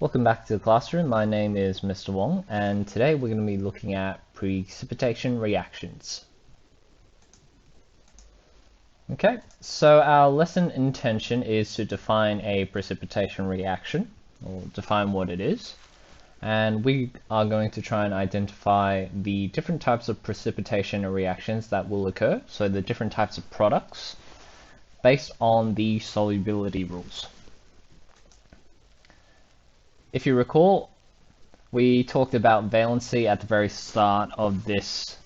Welcome back to the classroom. My name is Mr. Wong, and today we're going to be looking at precipitation reactions. Okay, so our lesson intention is to define a precipitation reaction, or define what it is. And we are going to try and identify the different types of precipitation reactions that will occur, so the different types of products, based on the solubility rules. If you recall, we talked about valency at the very start of this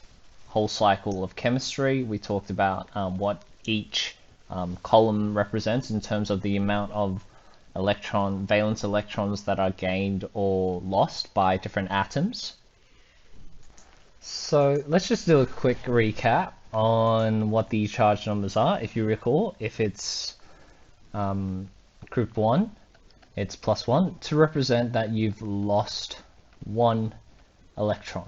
whole cycle of chemistry. We talked about what each column represents in terms of the amount of valence electrons that are gained or lost by different atoms. So let's just do a quick recap on what the charge numbers are. If you recall, if it's group 1, it's +1 to represent that you've lost 1 electron.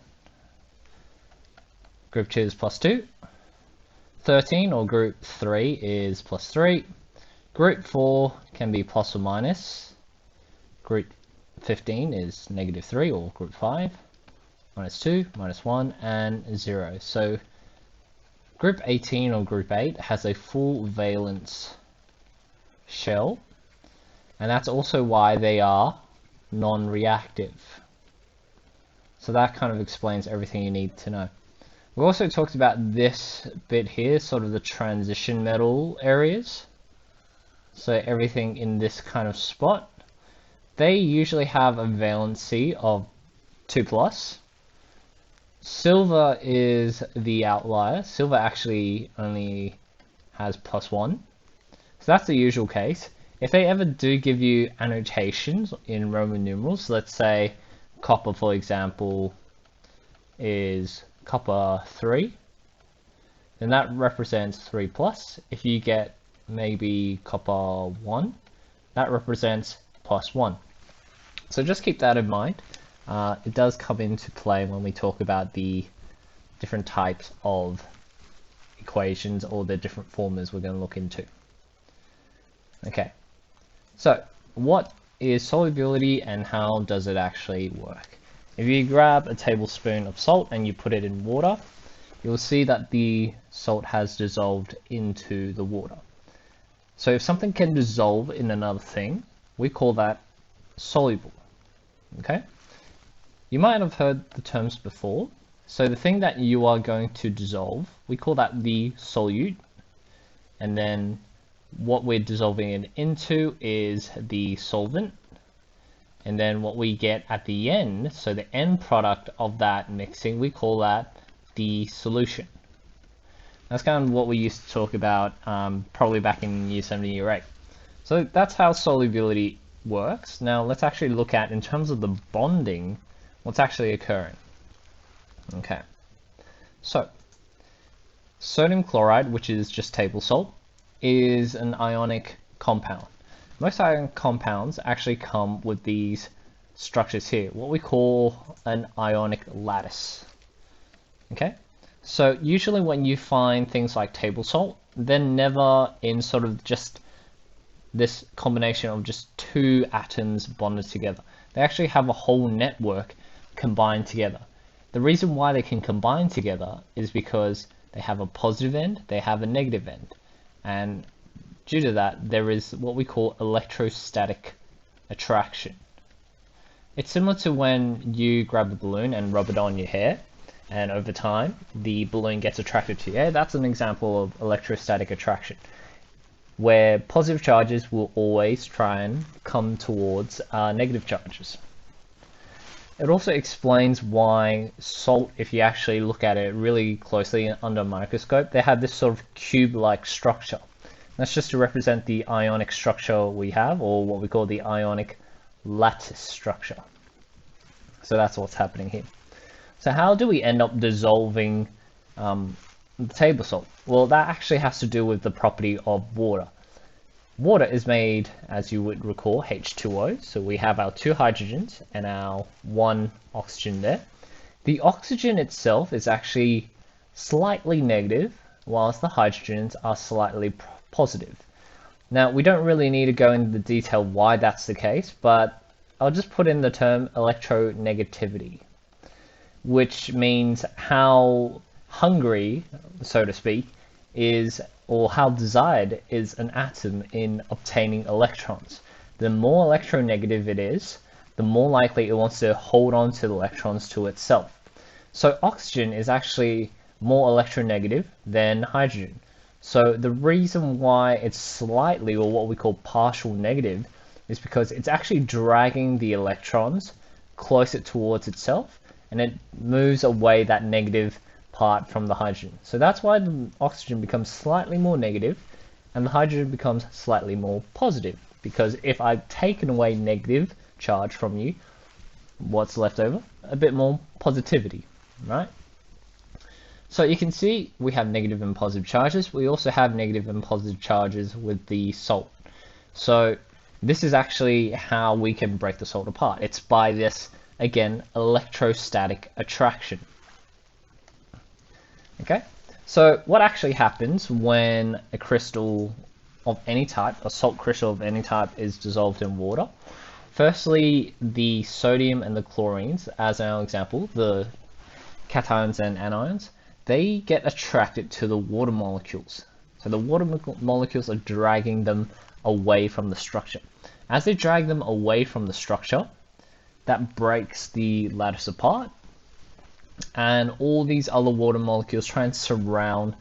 Group 2 is +2. 13 or group 3 is +3. Group 4 can be plus or minus. Group 15 is -3 or group 5. -2, -1, and 0. So group 18 or group 8 has a full valence shell. And that's also why they are non-reactive. So that kind of explains everything you need to know. We also talked about this bit here, sort of the transition metal areas. So everything in this kind of spot, they usually have a valency of 2+. Silver is the outlier. Silver actually only has +1. So that's the usual case. If they ever do give you annotations in Roman numerals, let's say copper, for example, is copper 3, then that represents 3+. If you get maybe copper 1, that represents +1. So just keep that in mind. It does come into play when we talk about the different types of equations or the different formulas we're going to look into. Okay. So, what is solubility and how does it actually work? If you grab a tablespoon of salt and you put it in water, you'll see that the salt has dissolved into the water. So if something can dissolve in another thing, we call that soluble. Okay? You might have heard the terms before. So the thing that you are going to dissolve, we call that the solute, and then what we're dissolving it into is the solvent, and then what we get at the end, so the end product of that mixing, we call that the solution. That's kind of what we used to talk about probably back in year 7 to year 8. So that's how solubility works. Now let's actually look at, in terms of the bonding, what's actually occurring. Okay, so sodium chloride, which is just table salt, is an ionic compound. Most ionic compounds actually come with these structures here, what we call an ionic lattice. Okay, so usually when you find things like table salt, they're never in sort of just this combination of just 2 atoms bonded together. They actually have a whole network combined together. The reason why they can combine together is because they have a positive end, they have a negative end. And due to that, there is what we call electrostatic attraction. It's similar to when you grab a balloon and rub it on your hair, and over time, the balloon gets attracted to your hair. That's an example of electrostatic attraction, where positive charges will always try and come towards negative charges. It also explains why salt, if you actually look at it really closely under a microscope, they have this sort of cube-like structure. That's just to represent the ionic structure we have, or what we call the ionic lattice structure. So that's what's happening here. So how do we end up dissolving the table salt? Well, that actually has to do with the property of water. Water is made, as you would recall, H2O. So we have our 2 hydrogens and our 1 oxygen there. The oxygen itself is actually slightly negative, whilst the hydrogens are slightly positive. Now, we don't really need to go into the detail why that's the case, but I'll just put in the term electronegativity, which means how hungry, so to speak, is, or how desired is an atom in obtaining electrons. The more electronegative it is, the more likely it wants to hold on to the electrons to itself. So oxygen is actually more electronegative than hydrogen. So the reason why it's slightly, or what we call partial negative, is because it's actually dragging the electrons closer towards itself, and it moves away that negative part from the hydrogen. So that's why the oxygen becomes slightly more negative and the hydrogen becomes slightly more positive, because if I've taken away negative charge from you, what's left over? A bit more positivity, right? So you can see we have negative and positive charges. We also have negative and positive charges with the salt. So this is actually how we can break the salt apart. It's by this, again, electrostatic attraction. Okay, so what actually happens when a crystal of any type, a salt crystal of any type, is dissolved in water? Firstly, the sodium and the chlorines, as our example, the cations and anions, they get attracted to the water molecules. So the water molecules are dragging them away from the structure. As they drag them away from the structure, that breaks the lattice apart, and all these other water molecules try and surround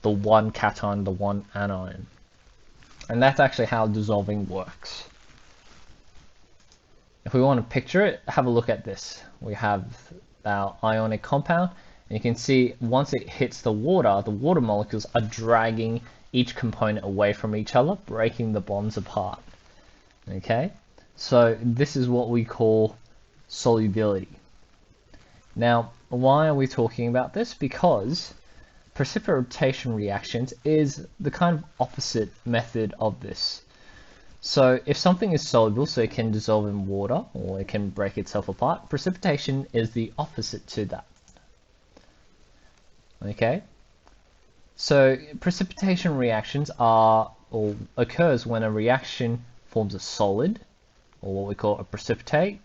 the one cation, the one anion. And that's actually how dissolving works. If we want to picture it, have a look at this. We have our ionic compound, and you can see once it hits the water molecules are dragging each component away from each other, breaking the bonds apart. Okay, so this is what we call solubility. Now, why are we talking about this? Because precipitation reactions is the kind of opposite method of this. So if something is soluble, so it can dissolve in water or it can break itself apart, precipitation is the opposite to that. Okay, so precipitation reactions are, or occurs when a reaction forms a solid, or what we call a precipitate,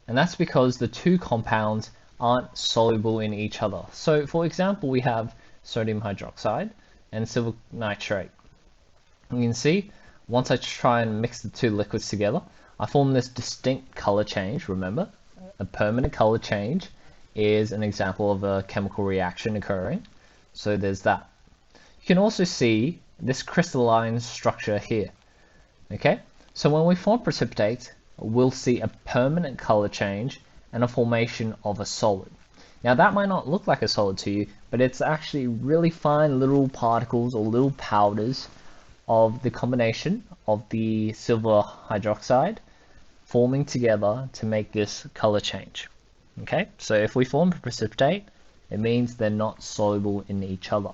and that's because the two compounds aren't soluble in each other. So for example, we have sodium hydroxide and silver nitrate. You can see once I try and mix the two liquids together, I form this distinct color change. Remember, a permanent color change is an example of a chemical reaction occurring. So there's that. You can also see this crystalline structure here. Okay, so when we form precipitates, we'll see a permanent color change and a formation of a solid. Now that might not look like a solid to you, but it's actually really fine little particles or little powders of the combination of the silver hydroxide forming together to make this color change. Okay, so if we form a precipitate, it means they're not soluble in each other.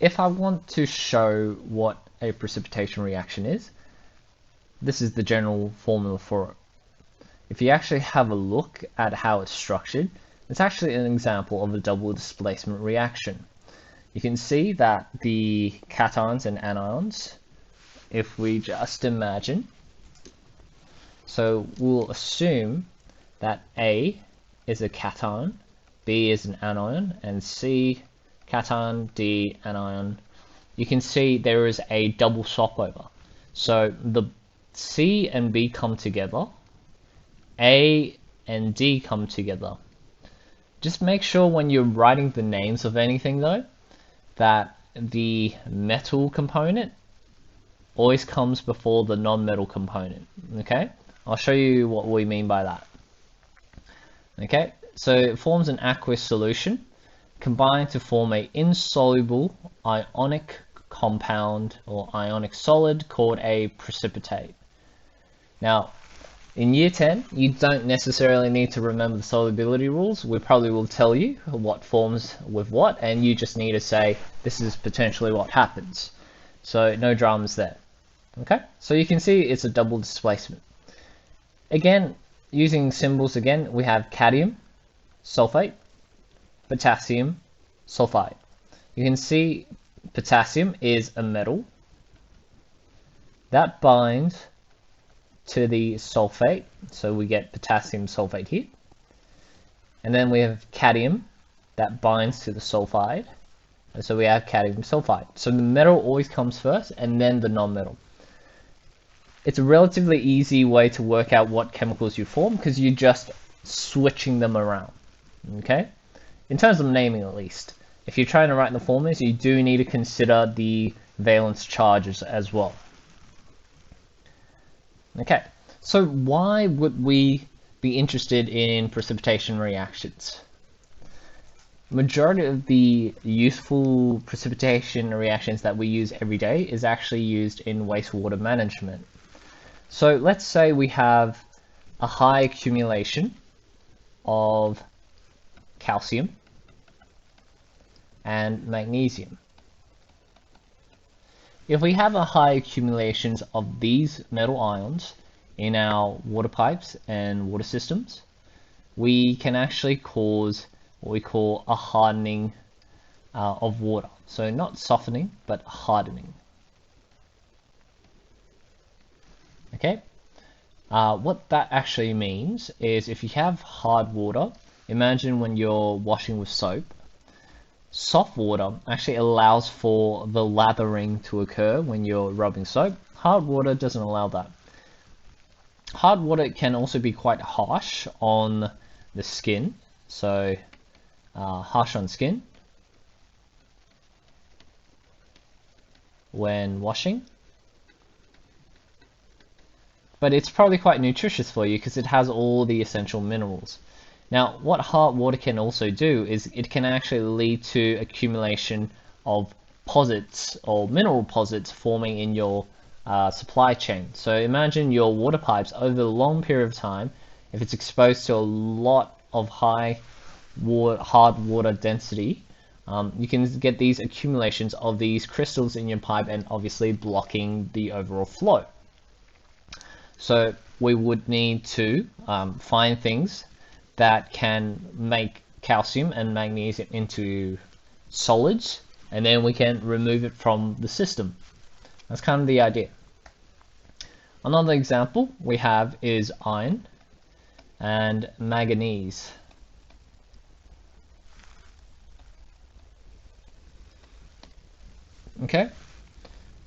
If I want to show what a precipitation reaction is, this is the general formula for it. If you actually have a look at how it's structured, it's actually an example of a double displacement reaction. You can see that the cations and anions, if we just imagine, so we'll assume that A is a cation, B is an anion, and C cation, D anion. You can see there is a double swap over. So the C and B come together, A and D come together. Just make sure when you're writing the names of anything though, that the metal component always comes before the non-metal component. Okay, I'll show you what we mean by that. Okay, so it forms an aqueous solution combined to form a insoluble ionic compound or ionic solid called a precipitate. Now, in year 10, you don't necessarily need to remember the solubility rules. We probably will tell you what forms with what, and you just need to say, this is potentially what happens. So no dramas there. Okay, so you can see it's a double displacement. Again, using symbols again, we have cadmium, sulfate, potassium, sulfide. You can see potassium is a metal, That binds to the sulfate, so we get potassium sulfate here. And then we have cadmium that binds to the sulfide, and so we have cadmium sulfide. So the metal always comes first and then the non-metal. It's a relatively easy way to work out what chemicals you form because you're just switching them around, okay? In terms of naming at least. If you're trying to write the formulas, you do need to consider the valence charges as well. Okay, so why would we be interested in precipitation reactions? Majority of the useful precipitation reactions that we use every day is actually used in wastewater management. So let's say we have a high accumulation of calcium and magnesium. If we have a high accumulations of these metal ions in our water pipes and water systems, we can actually cause what we call a hardening of water. So not softening, but hardening. Okay, what that actually means is if you have hard water, imagine when you're washing with soap, soft water actually allows for the lathering to occur when you're rubbing soap. Hard water doesn't allow that. Hard water can also be quite harsh on the skin, so harsh on skin when washing. But it's probably quite nutritious for you because it has all the essential minerals. Now, what hard water can also do is it can actually lead to accumulation of posits or mineral posits forming in your supply chain. So imagine your water pipes over a long period of time, if it's exposed to a lot of hard water density, you can get these accumulations of these crystals in your pipe and obviously blocking the overall flow. So we would need to find things that can make calcium and magnesium into solids, and then we can remove it from the system. That's kind of the idea. Another example we have is iron and manganese. Okay,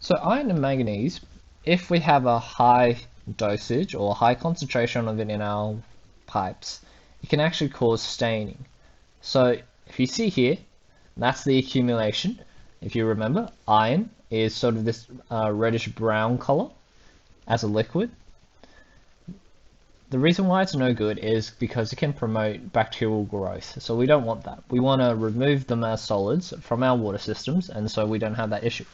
so iron and manganese, if we have a high dosage or high concentration of it in our pipes, it can actually cause staining. So if you see here, that's the accumulation. If you remember, iron is sort of this reddish brown color as a liquid. The reason why it's no good is because it can promote bacterial growth. So we don't want that. We want to remove them as solids from our water systems, and so we don't have that issue.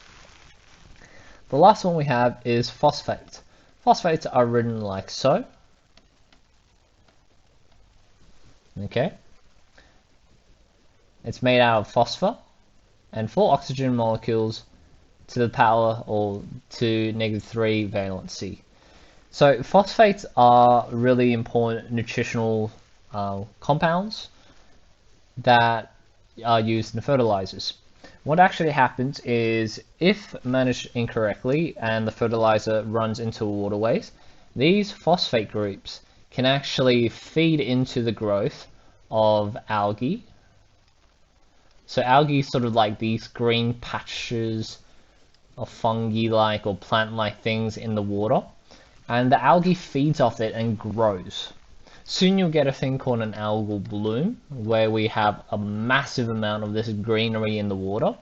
The last one we have is phosphate. Phosphates are written like so. Okay. It's made out of phosphor and 4 oxygen molecules to the power or to -3 valency. So phosphates are really important nutritional compounds that are used in fertilizers. What actually happens is if managed incorrectly and the fertilizer runs into waterways, these phosphate groups can actually feed into the growth of algae. So algae is sort of like these green patches of fungi-like or plant-like things in the water, and the algae feeds off it and grows. Soon you'll get a thing called an algal bloom, where we have a massive amount of this greenery in the water.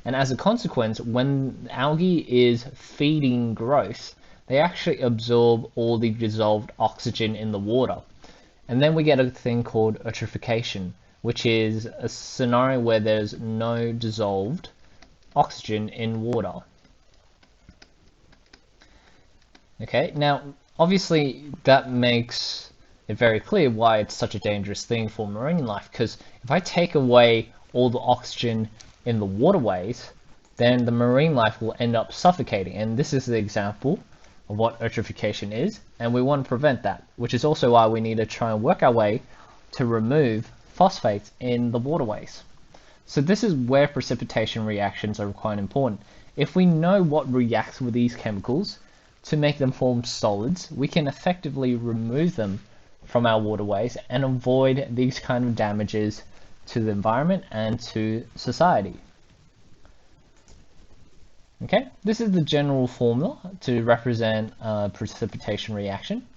And as a consequence, when algae is feeding growth, they actually absorb all the dissolved oxygen in the water. And then we get a thing called eutrophication, which is a scenario where there's no dissolved oxygen in water. Okay, now obviously that makes it very clear why it's such a dangerous thing for marine life, because if I take away all the oxygen in the waterways, then the marine life will end up suffocating. And this is the example of what eutrophication is, and we want to prevent that, which is also why we need to try and work our way to remove phosphates in the waterways. So this is where precipitation reactions are quite important. If we know what reacts with these chemicals, to make them form solids, we can effectively remove them from our waterways and avoid these kind of damages to the environment and to society. Okay, this is the general formula to represent a precipitation reaction.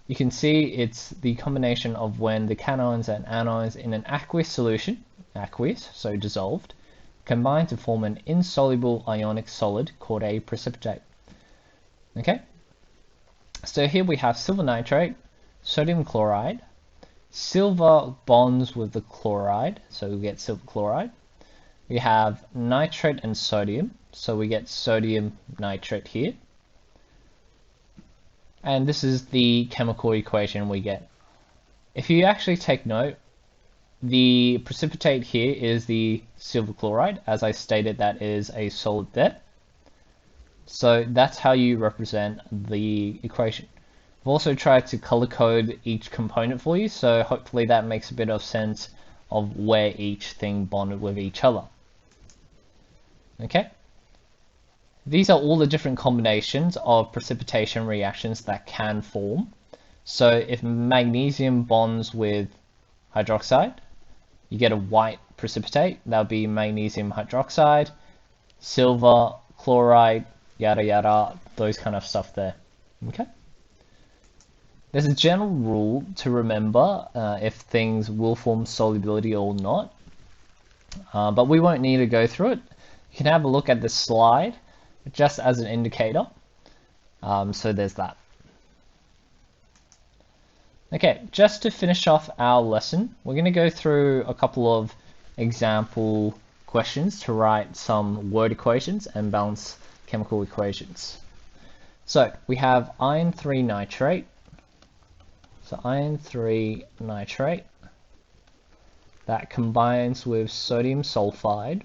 You can see it's the combination of when the cations and anions in an aqueous solution, so dissolved, combine to form an insoluble ionic solid called a precipitate. Okay, so here we have silver nitrate, sodium chloride, silver bonds with the chloride, so we get silver chloride. We have nitrate and sodium, so we get sodium nitrate here. And this is the chemical equation we get. If you actually take note, the precipitate here is the silver chloride. As I stated, that is a solid there. So that's how you represent the equation. I've also tried to color code each component for you, so hopefully that makes a bit of sense of where each thing bonded with each other. Okay, these are all the different combinations of precipitation reactions that can form. So if magnesium bonds with hydroxide, you get a white precipitate. That would be magnesium hydroxide, silver, chloride, yada yada, those kind of stuff there. Okay. There's a general rule to remember if things will form solubility or not, but we won't need to go through it. You can have a look at this slide just as an indicator. So there's that. Okay, just to finish off our lesson, we're going to go through a couple of example questions to write some word equations and balance chemical equations. So we have iron 3 nitrate. So iron 3 nitrate that combines with sodium sulfide.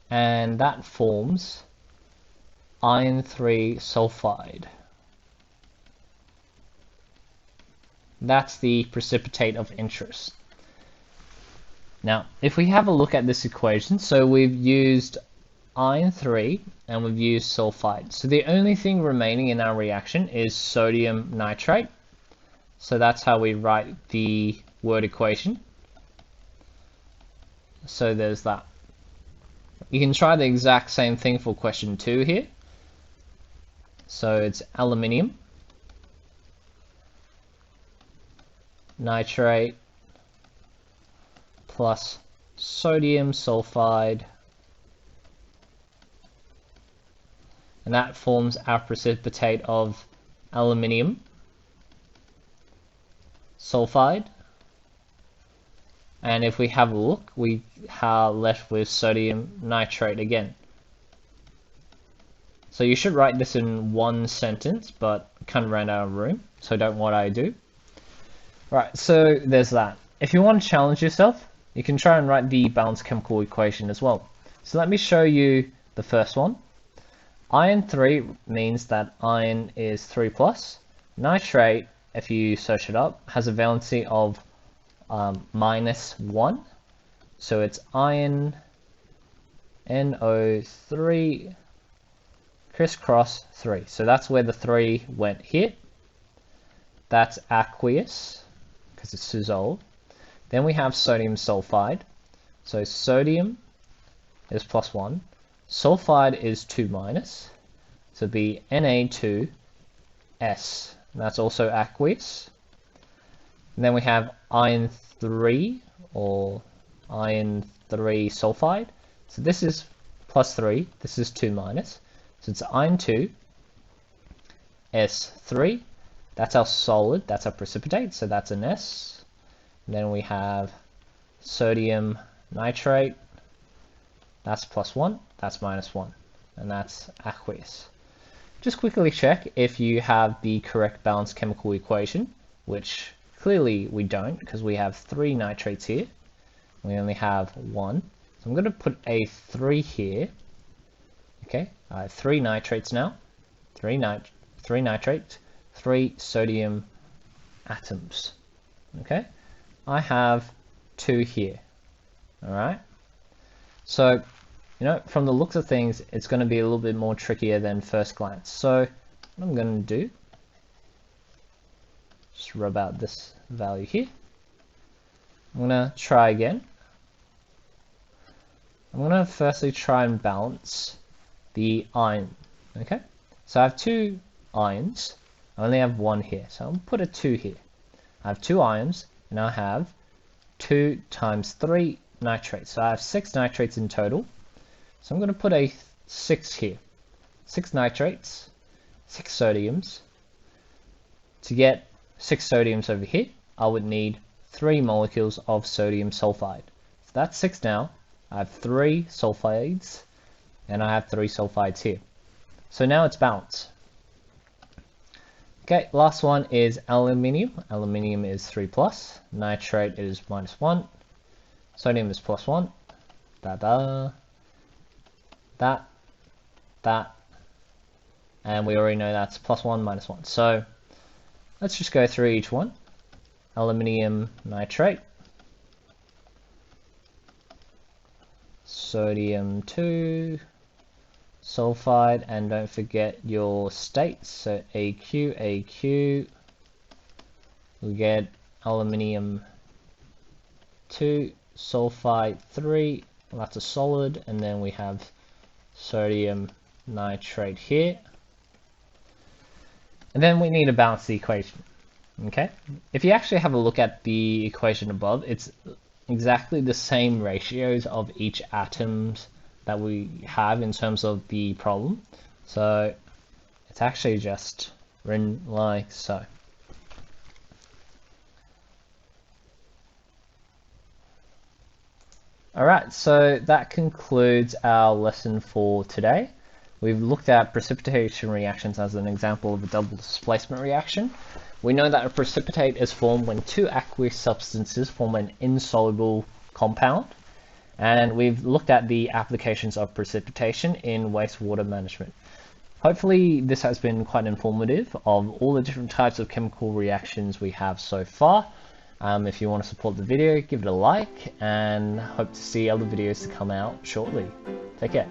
And that forms iron 3 sulfide. That's the precipitate of interest. Now, if we have a look at this equation, so we've used iron 3 and we've used sulfide. So the only thing remaining in our reaction is sodium nitrate. So that's how we write the word equation. So there's that. You can try the exact same thing for question 2 here. So it's aluminium, nitrate, plus sodium sulfide, and that forms our precipitate of aluminium sulfide. And if we have a look, we are left with sodium nitrate again. So you should write this in one sentence, but kind of ran out of room, so don't what I do. Right, so there's that. If you want to challenge yourself, you can try and write the balanced chemical equation as well. So let me show you the first one. Iron 3 means that iron is 3 plus. Nitrate, if you search it up, has a valency of -1, so it's iron NO3 crisscross 3. So that's where the 3 went here. That's aqueous because it's dissolved. Then we have sodium sulfide. So sodium is +1, sulfide is 2-, so it'd be Na2S. That's also aqueous. And then we have iron 3 or iron 3 sulfide. So this is +3, this is 2-, so it's iron 2 S3. That's our solid, that's our precipitate, so that's an S. And then we have sodium nitrate. That's +1, that's -1, and that's aqueous. Just quickly check if you have the correct balanced chemical equation, which clearly we don't, because we have 3 nitrates here. We only have 1. So I'm going to put a 3 here. Okay, I have 3 nitrates now. 3 nitrates, 3 sodium atoms. Okay, I have 2 here. Alright, so you know, from the looks of things, it's going to be a little bit more trickier than first glance. So what I'm going to do, just rub out this value here. I'm going to try again. I'm going to firstly try and balance the iron. Okay, so I have 2 ions. I only have 1 here, so I'll put a 2 here. I have 2 ions, and I have 2 times 3 nitrates. So I have 6 nitrates in total. So I'm going to put a 6 here. 6 nitrates, 6 sodiums. To get 6 sodiums over here, I would need 3 molecules of sodium sulfide. So that's 6 now. I have 3 sulfides, and I have 3 sulfides here. So now it's balanced. Okay, last one is aluminium. Aluminium is 3+, nitrate is -1, sodium is +1, that, and we already know that's +1, -1. So let's just go through each one. Aluminium nitrate, sodium 2, sulfide, and don't forget your states, so AQ, we get aluminium 2, sulfide 3, that's a solid, and then we have sodium nitrate here. And then we need to balance the equation. Okay, if you actually have a look at the equation above, it's exactly the same ratios of each atoms that we have in terms of the problem. So it's actually just written like so. Alright, so that concludes our lesson for today. We've looked at precipitation reactions as an example of a double displacement reaction. We know that a precipitate is formed when 2 aqueous substances form an insoluble compound. And we've looked at the applications of precipitation in wastewater management. Hopefully this has been quite informative of all the different types of chemical reactions we have so far. If you want to support the video, give it a like, and hope to see other videos to come out shortly. Take care.